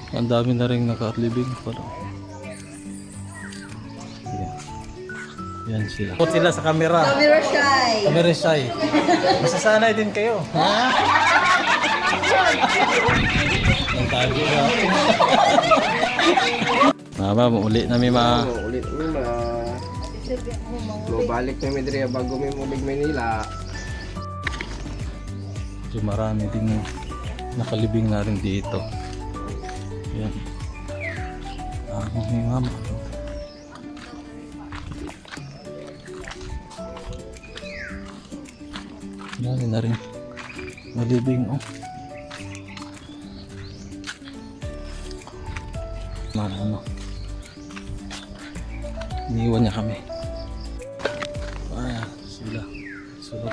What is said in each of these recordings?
Ang dami na rin naka-libing pala. Yan. Yan sila. Put sila sa camera. Camera shy. Camera shy. Masasanay din kayo. Ha? Ang tago na. Mama, uli na may Ulit mo na. So, balik na may diri bago may mulig Manila. So, marami din nakalibing na rin dito. Yan. May mama. Marami na rin malibing, oh. Ano. Iniwan niya kami. Sila. Sulog.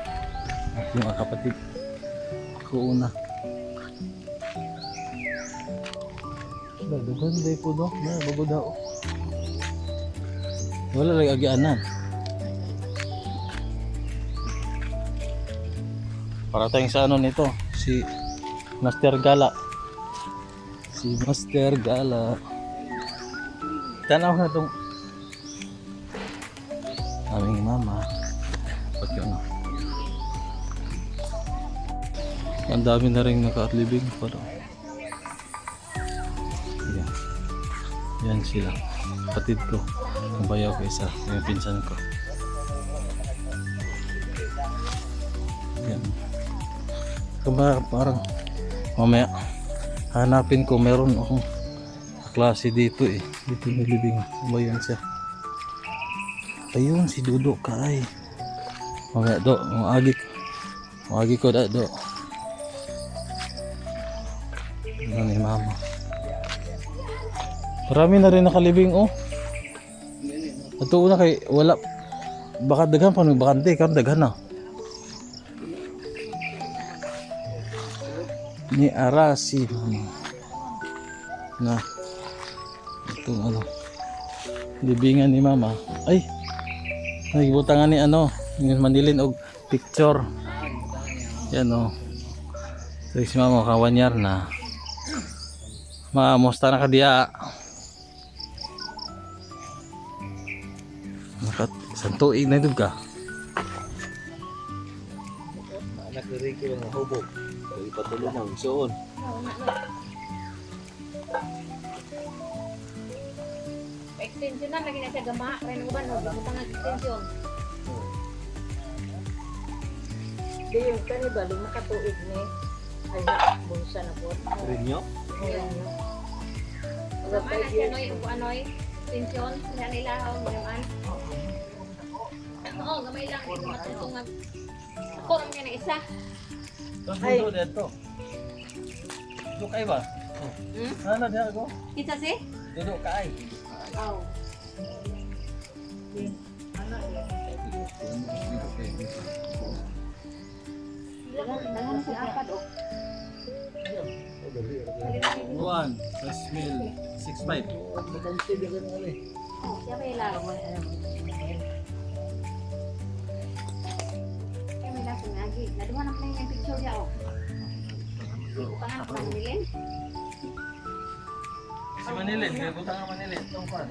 At yung mga kapatid ko una. Dagan day po do. Bago daw. Wala lagi agianan. Para tayong sa ano nito, si Master Gala. Si Master Gala. Tanaw na itong aming mama. Ba't yun? Ang dami na rin naka-libing pala. Yan. Yan sila. Kapatid ko. Ang bayaw ko isa. Yung pinsan ko. Yan. Parang mamaya hanapin ko, meron akong klase dito eh. Dito nilibing. Bayan siya. Ayun si Dudo kay. Mamaya do, maagi ko da do. Ano ni mama. Marami na rin nakalibing, oh. Ito una kay wala, baka daghan pa ng bakante, karon daghan na. Ni Arasi na itong ano, libingan ni mama. Ay, nagibutangan ni ano, yung manilin og picture. Yan, oh. So si mama kawanyar na. Musta na ka diya. Nakat isang tuig na ito ka. Anak ni Ricky lang hubog. Ipatuloy mo soon. Extension na lagi na siya gama. Kaya nang uban mo, butang extension. Di yung kanibalo, makatuig ni. Ay, bunsa na po. Rinyo? Rinyo. Gama na siya noy, anoy, extension. Kaya nailahaw mo naman. Oo, gamay lang. Ito matutungag. Ako lang yan na isa. Ay, dudo dito. Dudo kay ba? Ano diha ko? Kita si? Dudo kay. Oo. Dalam sa apat o. 1 plus mil 6.5. Siya may lang. Siya may lang lagi. Naduha na pala yung picture niya o. Bukangan pa Manilin. Si Manilin, kaya butang ang Manilin. Tungkol.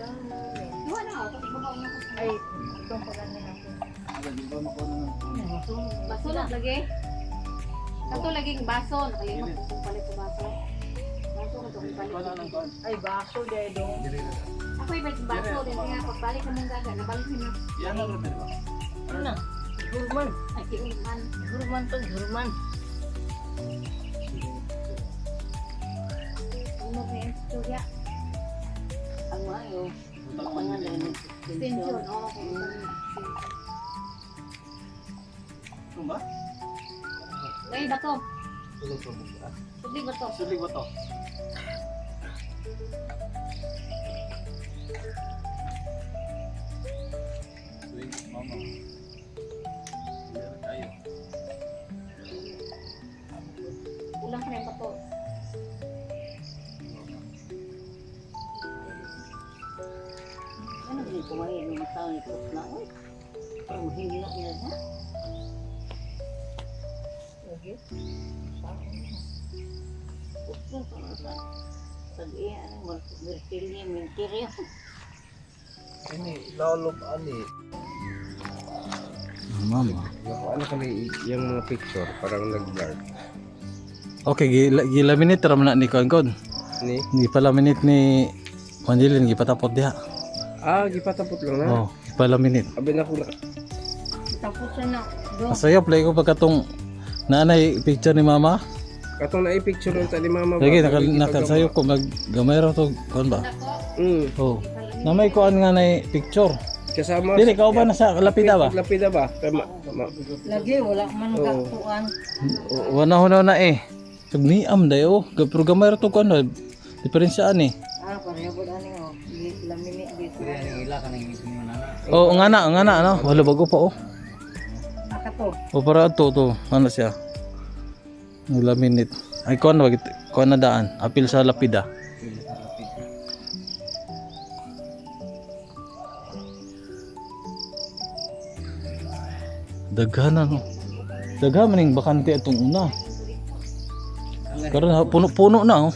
Duha na o. Tapos babaw niya ko. Ay, itong pagano na ako. Baso na lagi. Kato laging baso. Nakalimot kung palit sa baso. Baso ko itong palit. Ay, baso dedo. Ako ibalik baso. Din kaya pagbalik na mong gaga. Nabalik na. Yan na rin ba? Ano na? Gurman. Ay, kiuman. Gurman to, gurman. Ano ba yung istorya? Ang mayo. Mga na Extension. Oo, kung Ano ba? Ngayon ba to? Subli ba to? Sulig ba to? Sulig, mama. Meron tayo. Ulang pa rin ba to? Ano din kumain ng tao ni Kus na? Uy, parang hindi na niya na. Lagi. Kus na sa Tag-iya, Bertilya, Mintirya. Ini, lolob, ani. Mama. Ano kali yung mga picture, parang nag-blur. Okay, gilaminate ra man na ni kon. Ni? Hindi pala minute ni Manilin gipatapot diha. Gipatapot lang na. Oh, palaminate. Abi na ko na. Tapos siya na. Do. Masaya play ko pagkatong nanay picture ni mama. Katong na i-picture ng tali mama Lagi nakasayo ko gamay ra to kon ba. Oh. Namay ko nga na picture. Kasama. Dili ka ba nasa lapida ba? Lapida ba? Lagi, wala man kakuan. Wana ho na Tugniam dayo. Pero gamay ra to kon. Diferensyaan eh. Pareho po ani o. Lamini dito. Oh, nga na no. Wala bago pa oh. Akato. O para to ano siya? Laminate. Ay kon na daan. Apil sa lapida. Daghan no. Daghan maning bakante atong una. Karon puno-puno na oh.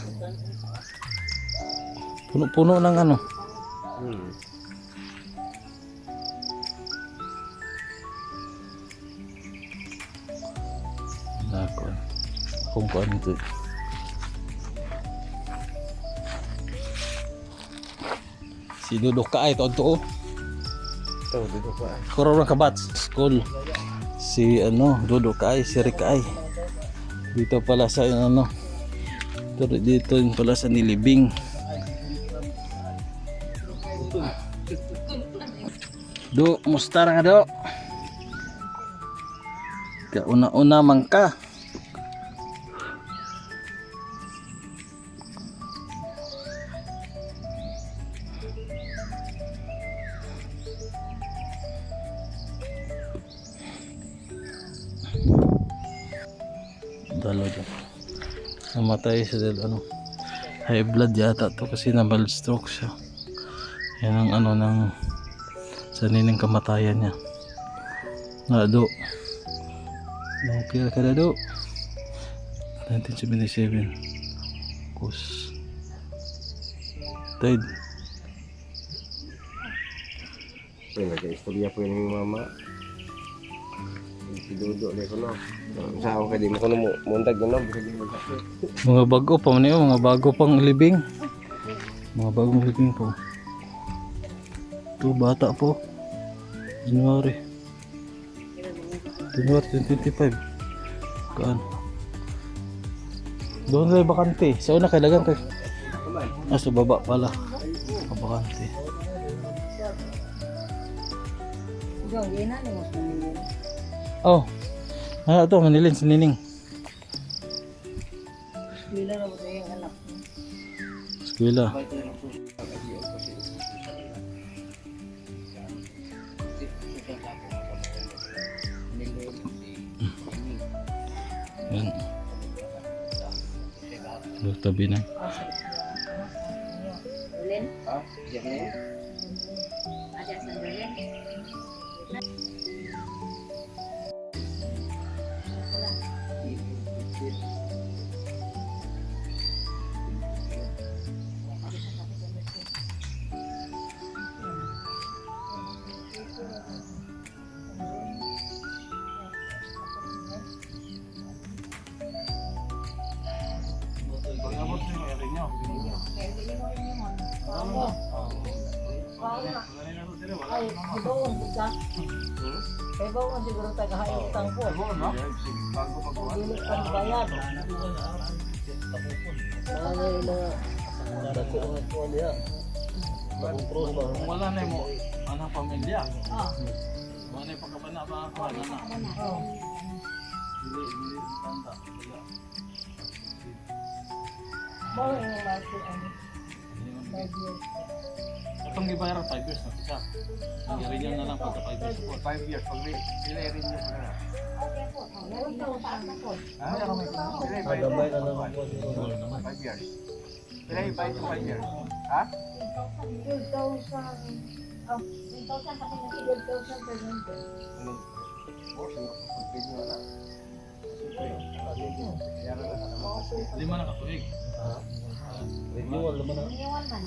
Puno-puno ng ano. Nako. Kung kuan ito. Si Dudok ka ay to. Ito, dito pa. Korong kabats school. Si Dudok ka ay, si Rick ay. Dito pala sa dito pala sa Nilibing. Do, mustar nga do. Kauna-una man ka. Dalo dyan. Namatay siya dahil high blood yata to kasi na-mild stroke siya. Yan ang ng sanining kamatayan niya. Do. Nakapira ka na do. 1977. Kus. Died. Nag-istorya po yung mama. Si Dodo, di ko no. Sa ako kaya di mo ko mundag no. Bisa di mo sakit. Mga bago pa man yun, mga bago pang libing. Mga bagong libing po. Ito bata po. January 2025. Kaan? Doon tayo bakante. Sa una kailangan kay sa baba pala. Bakante. Yung ina ni mo Manilin. Oh. Ito Manilin si Nining. Bila na mo sa iyong anak. Eskwela. Yan. Tabi na. Ulin. Diyan na yun. Ada sa Ulin. Ay, bawon ka. Kay bawon siguro tagahayo utang ko. Dili pa bayad. Ay na. Dako ang ko niya. Kung wala na mo anang pamilya. Wala na pagkabana ba ako na. Dili tanda. Bawon ang last ano. Itong gibayaran 5 years na siya. Nag-renew na lang pagka 5 years. 5 years. Pag nila rin niya pa na. Magabay na naman po. 5 years. Sila yung 5 years. Ha? 5 na katuig. Renewal naman na. Iniwan man.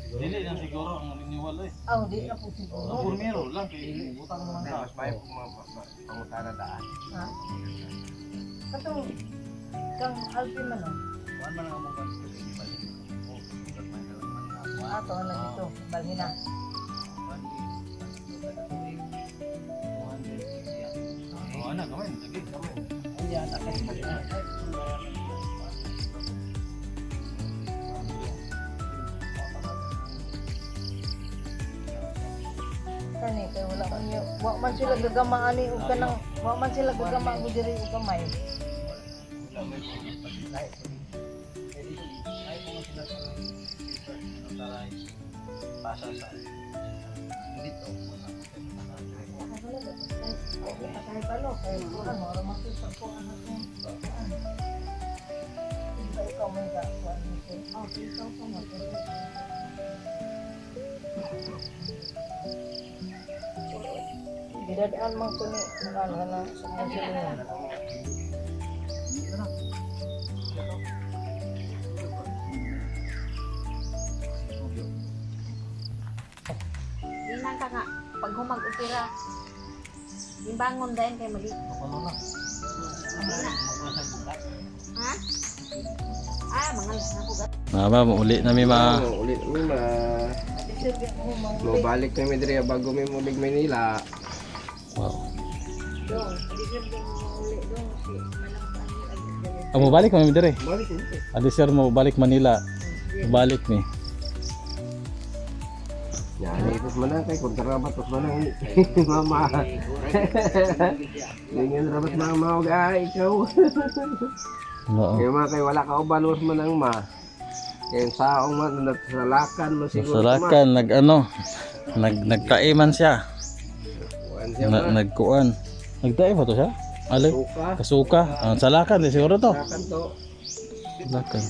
Dili lang siguro ang renewal eh. Oh, di na po siguro. Ang purmero lang kay utang naman ka. Mas may pangutana daan. Ha? Katong kang Alvin man oh. Kuan man ang among kan. Ato na dito, balhin na. Oh, ana kamay, lagi kamay. Kani kay wala man yo. Wa man sila gagamaan ni og kanang wa man sila gagamaan mo diri og kamay. Kay palo kay ano ora makita ko ano ko. Iba ikaw may ga kuan nito. Oh, ikaw pa mo. Didadaan man ko ni ano na sa mga Di na ka nga. Pag humag-upira, imbangon dahil kay mali. Ha? Ah, mga ako gat. Mama, uli na mi ma. Ulit mo ma. Lo balik kami diri bago mi mulig Manila. Wow. Amo balik mo dire. Balik mo. Adi sir mo balik Manila. Balik ni. Yani ito mana kay kontrabat tos mana mama. Ingin rabat mama ga ikaw. Oo. Kaya mga kay wala ka ubalos man ang ma. Kaya saong man nagsalakan mo siguro. Salakan nagtaiman siya. Kuan siya ma. Nagkuan. Nagtae ba to siya? Alay. Suka. Kasuka. Ang salakan di siguro to. Salakan to. Salakan.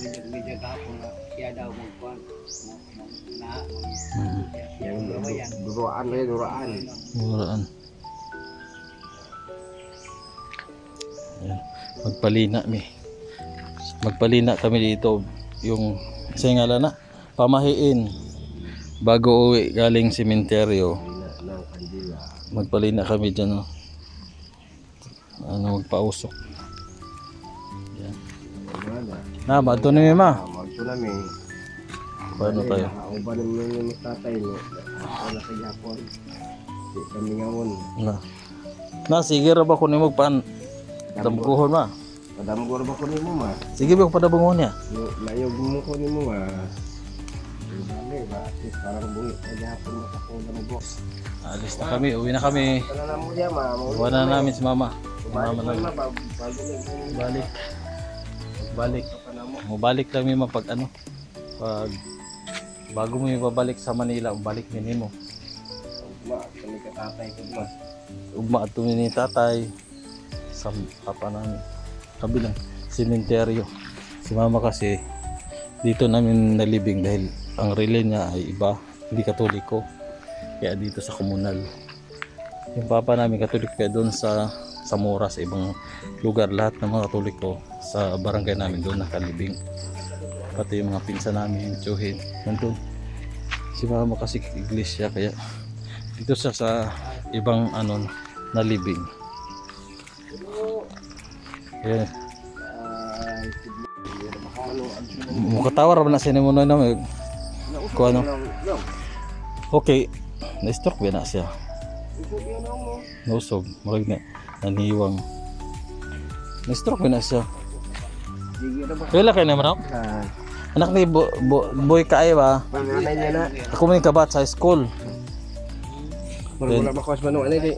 Yang duraan eh duraan. Muraan. Ayan. Magpalina mi. Magpalina kami dito yung singala na pamahiin bago uwi galing sementeryo. Ng kandila. Magpalina kami dyan, oh. Ano, magpausok. Yan. Na, bato na ma. Magto namin. Paano tayo? Uban namin yung tatay mo. Wala sa Japon. Di kami ngawon. Na, sige ra ba kung ni magpaan? Damguhon ma. Padamgor ba ko ni mo ma? Sige ba padabungon niya? Layog mo ko ni mo ma. Dali ba? At least parang bungi sa Japon makakuha mo box. Alis na kami, uwi na kami. Wala na mo diya ma. Iwan na namin si mama. Mama Balik lang. na bago na Balik. Balik. Mabalik lang mi pag ano. Pag bago mo ibabalik sa Manila, balik din mo. Ma, kami katatay ko ma. Ugma at ni tatay sa papa namin. Kabilang sementeryo. Si mama kasi dito namin nalibing dahil ang relay niya ay iba, hindi katoliko. Kaya dito sa komunal. Yung papa namin katoliko, kaya doon sa Zamora, sa ibang lugar, lahat ng mga katoliko sa barangay namin doon nakalibing. Pati yung mga pinsan namin, tiyuhin, nandun. Si mama kasi iglesia, kaya dito siya sa ibang ano nalibing. Yeah. Mukatawar ba na sinimunoy na may kung ano? Okay, na-stroke ba na siya? Nausog, marag na naniwang. Na-stroke ba na siya? Kailan kayo naman ako? Anak ni boy kaay ba? Panganay niya na. Ako man kabat sa school. Wala ba kwas manong ano di?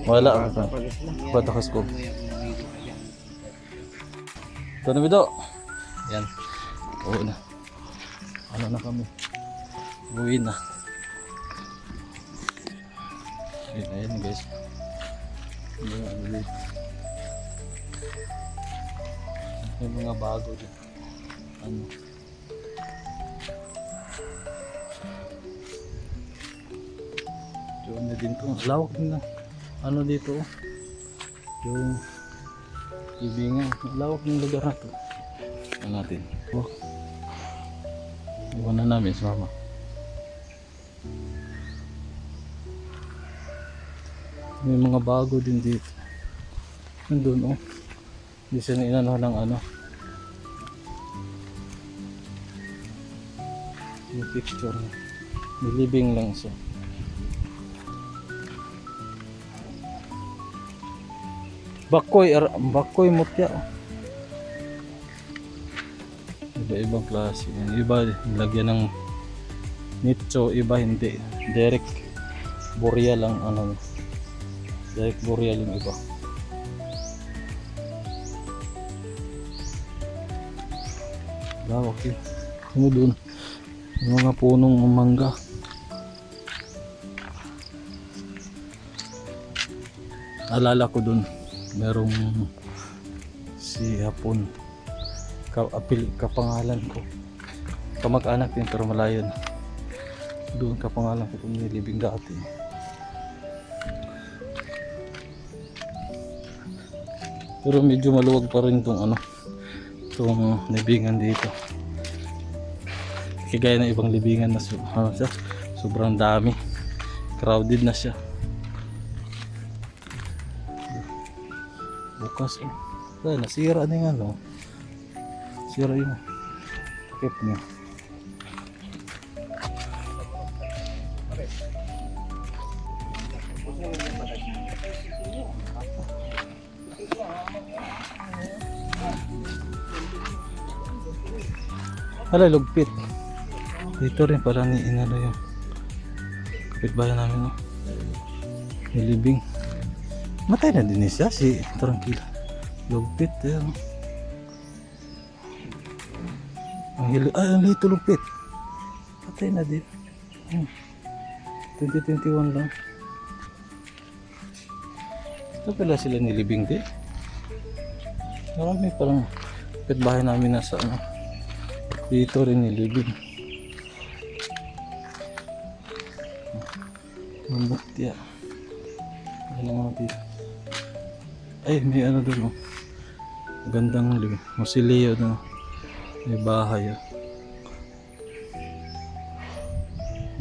Wala. Kabat ako school. Ito na bido. Yan. Oo na. Ano na kami. Uwi na. Ayan guys. Yung mga bago din. Ano. Doon na din to. Lawak din na. Ano dito. Yung ibingan. Lawak ng lugar na to. Ano natin. Oh. Iwan na namin si mama. May mga bago din dito. Nandun oh. Hindi siya inano ng ano. Yung picture niya. Nilibing lang siya. Bakoy mutya. Iba-ibang klase. Iba lagyan ng nicho, iba hindi. Direct Boreal lang ano. Direct Boreal yung iba. Lawak yun. Ano dun? Yung mga punong mangga. Alala ko dun. Merong si Hapon. Kapangalan ko. Kamag-anak din pero malayo na. Doon kapangalan ko kung nilibing dati. Pero medyo maluwag pa rin itong ano. Itong libingan dito. Kagaya ng ibang libingan na sobrang dami. Crowded na siya. Bukas oh. Nasira na yung ano. Sira yung takip niya. Hala, lugpit. Dito rin pala ni inano yung kapitbahay namin no. Nilibing. Matay na din siya si Tranquila. Lugpit yan. Ang lito lugpit. Patay na din. 2021 lang. Ito pala sila nilibing din. Marami parang kapitbahay namin nasa ano. Dito rin nilibing. Mambuktiya. Ano mga dito. Ay, may ano doon oh. Gandang musilyo na may bahay oh.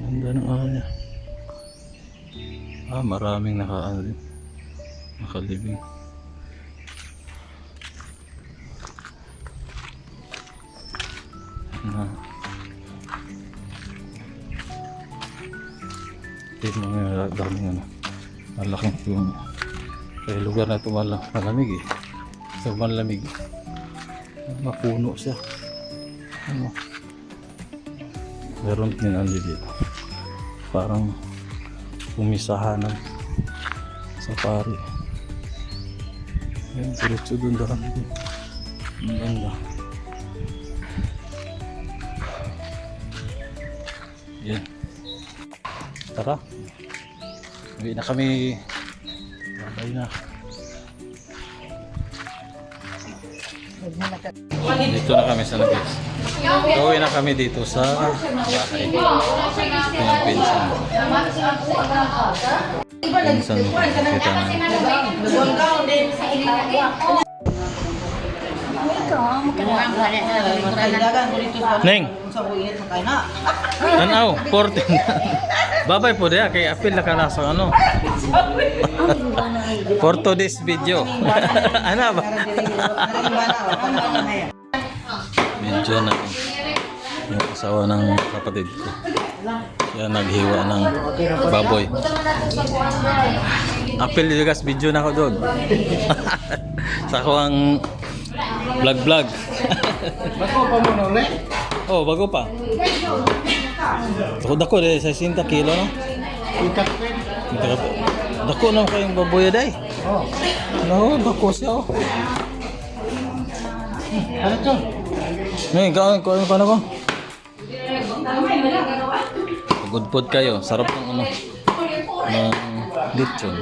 Ganda ng ano niya. Maraming nakaano din. Nakalibing. Ito mga daming ano. Malaking yung kaya lugar na ito malamig eh. So malamig. Mapuno siya. Ano? Meron din ano dito. Parang pumisahanan safari. Ayan, diretso doon daan din. Ang ganda. Yan. Tara. Uwi na kami. Babay na. Dito na kami sa labas. Uwi na kami dito sa bahay. Yung pinsan. Pinsan mo. Kita na. Neng. Tanaw, 14. Babay po dia kay apil na kana sa ano. For today's video. Ana ba? Medyo na yung asawa ng kapatid ko. Siya naghiwa ng baboy. Apil juga sa video na ako doon. Sa ako ang vlog. Bago pa mo na ulit? Oh, bago pa. Dako de 60 kilo no. Dako na kayong baboy day. Oh. No, dako siya oh. Ano to? Nay, kaon ko ano ko? Good kayo. Sarap ng ano. Ng lechon.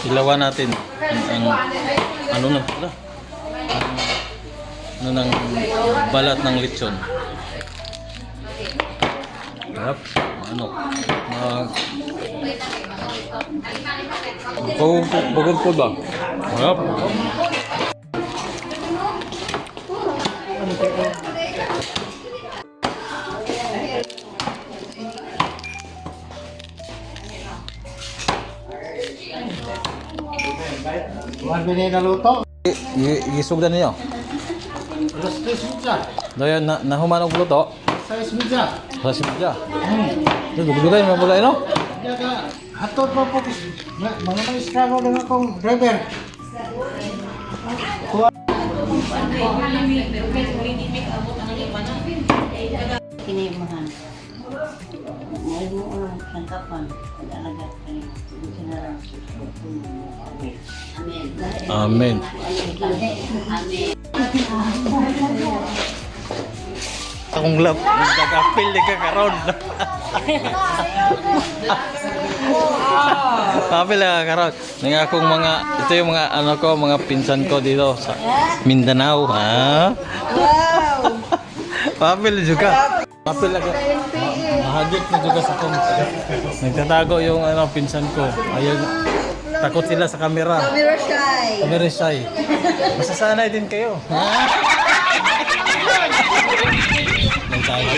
Ilawan natin ang ano na pala. Ano ng balat ng lechon. Yep. Ano? Bagod po ba? Yep. Kuhan ba niya naluto? Gisugdan niyo. Alas 3 midya. Dayon na humanog luto. 6 midya. Sa simja. Dugay mo bulay no? Kaya hatod pa po. Mga na-struggle lang akong driver. Kinimahan. May mo ang tangkapan. Pag-alagat ka niya. Sinarang. Amen. Amen. Amen. Akong love, nagkakapil di ka karon. Kapil ka karon. Ning akong mga, ito yung mga ano ko, mga pinsan ko dito sa Mindanao, ha? Wow. Kapil juga. Kapil ako. Mahagit na juga sa kong. Nagtatago yung ano pinsan ko. Ayun. Takot sila sa kamera. Camera shy. Camera shy. Masasanay din kayo. Ha? Nagtago.